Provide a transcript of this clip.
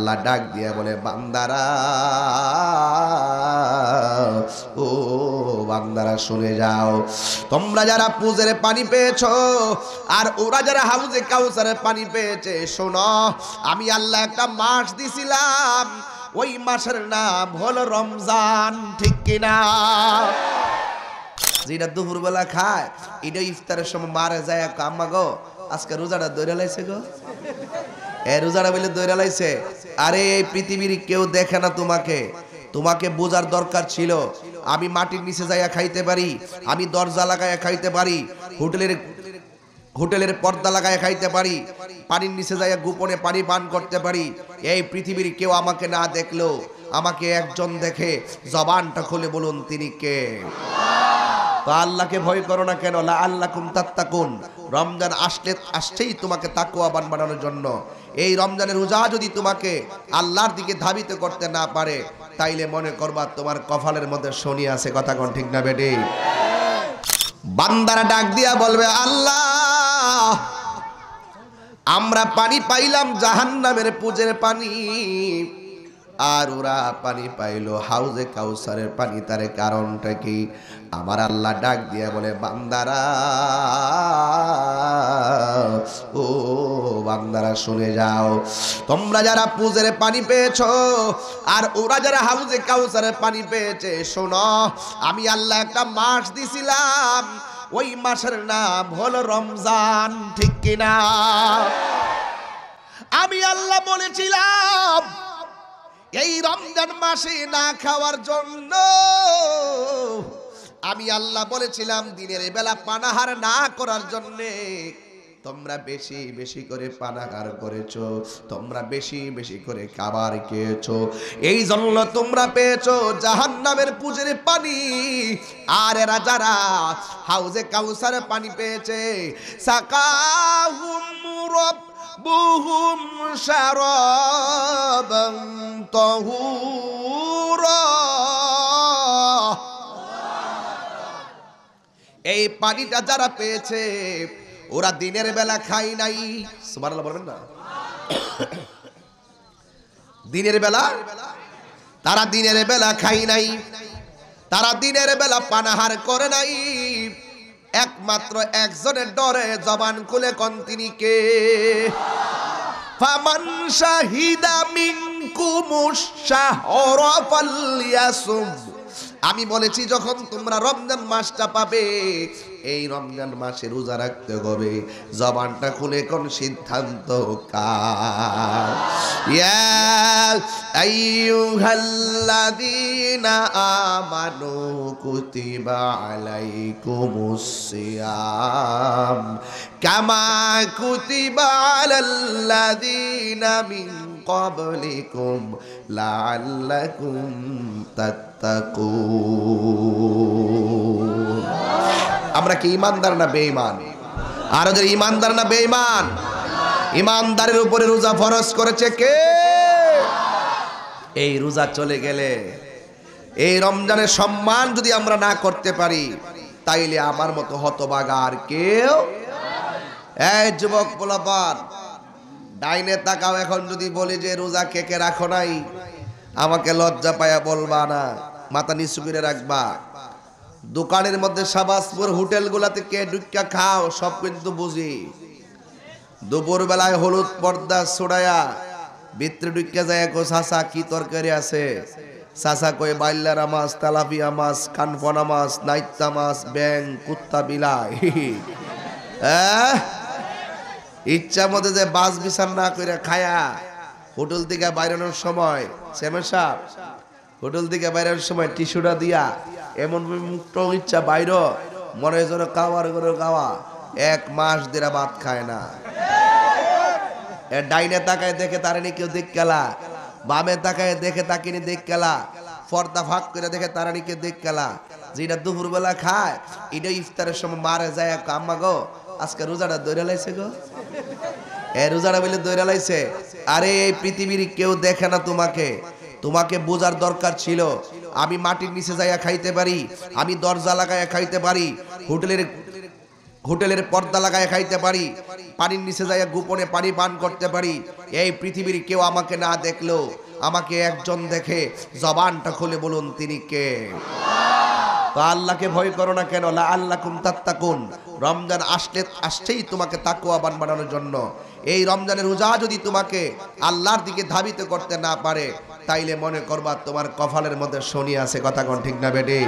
আল্লাহ ডাক দিয়ে বলে বান্দারা, ও বান্দারা শুনে যাও, তোমরা যারা পুজের পানি পেয়েছো আর ওরা যারা হাউজে কাউসারের পানি পেয়েছে, শোনো আমি আল্লাহ একটা মাস দিছিলাম, ওই মাসের নাম হলো রমজান। ঠিক কিনা? যেটা দুপুরবেলা খায় এটা ইফতারের সময় মারা যায়, আম্মা গো আজকে রোজাটা দৈরা লাইছে গো, রোজাটা বলে দৈরা লাইছে। আরে এই পৃথিবীর কেউ দেখে না তোমাকে, তোমাকে বোঝার দরকার ছিল আমি মাটির নিচে যাইয়া খাইতে পারি, আমি দরজা লাগাইয়া খাইতে পারি, হোটেলের পর্দা লাগাইয়া খাইতে পারি, পানির নিচে যাইয়া গোপনে পানি পান করতে পারি। এই পৃথিবীর কেউ আমাকে না দেখলো, আমাকে একজন দেখে, জবানটা খুলে বলুন তিনি কে? তো আল্লাহকে ভয় করো না কেন? লাআল্লাকুম তাত্তাকুন। রমজান আসছেই তোমাকে তাকওয়াবান বানানোর জন্য। এই রমজানের রোজা যদি তোমাকে আল্লাহর দিকে ধাবিত করতে না পারে, তাইলে মনে করবা তোমার কপালের মধ্যে শনি আছে। কথা কোন ঠিক না বেটি? বান্দারা ডাক দিয়া বলবে, আল্লাহ আমরা পানি পাইলাম জাহান্নামের পুজের পানি, আর ওরা পানি পাইলো হাউজে কাউসারের পানি, তার কারণটা কি? আমার আল্লাহ ডাক দিয়া বলে বান্দারা, ও বান্দারা শুনে যাও, তোমরা যারা পুজের পানি পেয়েছো আর ওরা যারা হাউজে কাউসারের পানি পেয়েছে, শোনো আমি আল্লাহ একটা মাস দিছিলাম, ওই মাসের নাম হলো রমজান। ঠিক কিনা? আমি আল্লাহ বলেছিলাম এই রমজান মাসে না খাওয়ার জন্য, আমি আল্লাহ বলেছিলাম দিনের বেলা পানাহার না করার জন্য। তোমরা বেশি বেশি করে পানাহার করেছো, তোমরা বেশি বেশি করে খাবার খেয়েছো, এই জন্য তোমরা পেয়েছো জাহান্নামের পুজের পানি। আর এরা যারা হাউজে কাউসারের পানি পেয়েছে, সাকাহুম রব্বুহুম শারাবান তাহুরা, এই পানিটা যারা পেয়েছে ওরা দিনের বেলা খায় নাই। সুবহানাল্লাহ বলবেন না? দিনের বেলা তারা দিনের বেলা খায় নাই, তারা দিনের বেলা পানাহার করে নাই, একমাত্র একজনের ডরে জবান খুলে কোন তিনি কে? ফামান শাহিদা মিনকুমুশ শাহরা ফালইয়াসুম। আমি বলেছি যখন তোমরা রমজান মাসটা পাবে, এই রমজান মাসে রোজা রাখতে হবে। জবানটা খুলে কোন সিদ্ধান্ত কার? ইয়া আইয়ুহাল্লাযীনা আমানু কুতিবা আলাইকুমুস সিয়াম কামা কুতিবা আলাল্লাযীনা মিন ক্বাবলিকুম লাআল্লাকুম তাত্তাকুন। আমরা কি ইমানদার না বেঈমান? আর ওদের ইমানদার না বেঈমান? ইমানদারের উপরে রোজা ফরজ করেছে কে? এই রোজা চলে গেলে, এই রমজানের সম্মান যদি আমরা না করতে পারি, তাইলে আমার মতো হতভাগা আর কেউ। এই যুবক পোলাপান, ডাইনে তাকাও। এখন যদি বলি যে রোজা কে কে রাখো নাই, আমাকে লজ্জা পায়া বলবা না, মাথা নিচু করে রাখবা। দোকানের মধ্যে শাবাজপুর হোটেলগুলাতে কে ঢুকা খাও সব কিন্তু বুঝি। দুপুর বেলায় হলুদ পর্দা ছড়ায়া ভিতরে ঢুকা যায়, কো চাচা কি তরকারি আছে? চাচা কয়ে বাইলারা মাছ, তেলাপিয়া মাছ, কানফনা মাছ, নাইতা মাছ, ব্যাং, কুত্তা, বিলাই। ইচ্ছা মতো যে বাস বিচার না করে খায়া হোটেল থেকে বাইরানোর সময়, চেয়ারম্যান সাহেব হোটেল থেকে বাইরানোর সময় টিস্যুটা দিয়া এমন মুক্ত ইচ্ছা বাইর, মনে হয় যেন কাওয়ার করে খাওয়া। এক মাস ধরে ভাত খায় না। ডাইনে তাকায় দেখে তারানি কেউ দেখ গেলা, বামে তাকায় দেখে তাকিনি দেখ গেলা, পর্দা ফাঁক করে দেখে তারানি কেউ দেখ গেলা। যেটা দুপুর বেলা খায় এটা ইফতারের সময় মারা যায়, আম্মা গো আজকে রোজাটা দৈরা লাইছে গো, রোজাটা বলে দৈরা লাইছে। আরে এই পৃথিবীর কেউ দেখে না তোমাকে, তোমাকে বোঝার দরকার ছিল আমি মাটির নিচে যাইয়া খাইতে পারি, আমি দরজা লাগাইয়া খাইতে পারি, হোটেলের পর্দা লাগায় খাইতে পারি, পানির নিচে যাইয়া গোপনে পানি পান করতে পারি, এই পৃথিবীর কেউ আমাকে না দেখলেও আমাকে একজন দেখে, জবানটা খুলে বলুন তিনি কে? তো আল্লাহকে ভয় করো না কেন? লাআল্লাকুম তাত্তাকুন। রমজান আসছেই তোমাকে তাকওয়াবান বানানোর জন্য। এই রমজানের রোজা যদি তোমাকে আল্লাহর দিকে ধাবিত করতে না পারে, তাইলে মনে করবা তোমার কপালের মধ্যে শনি আছে। কথা কোন ঠিক না বেটি?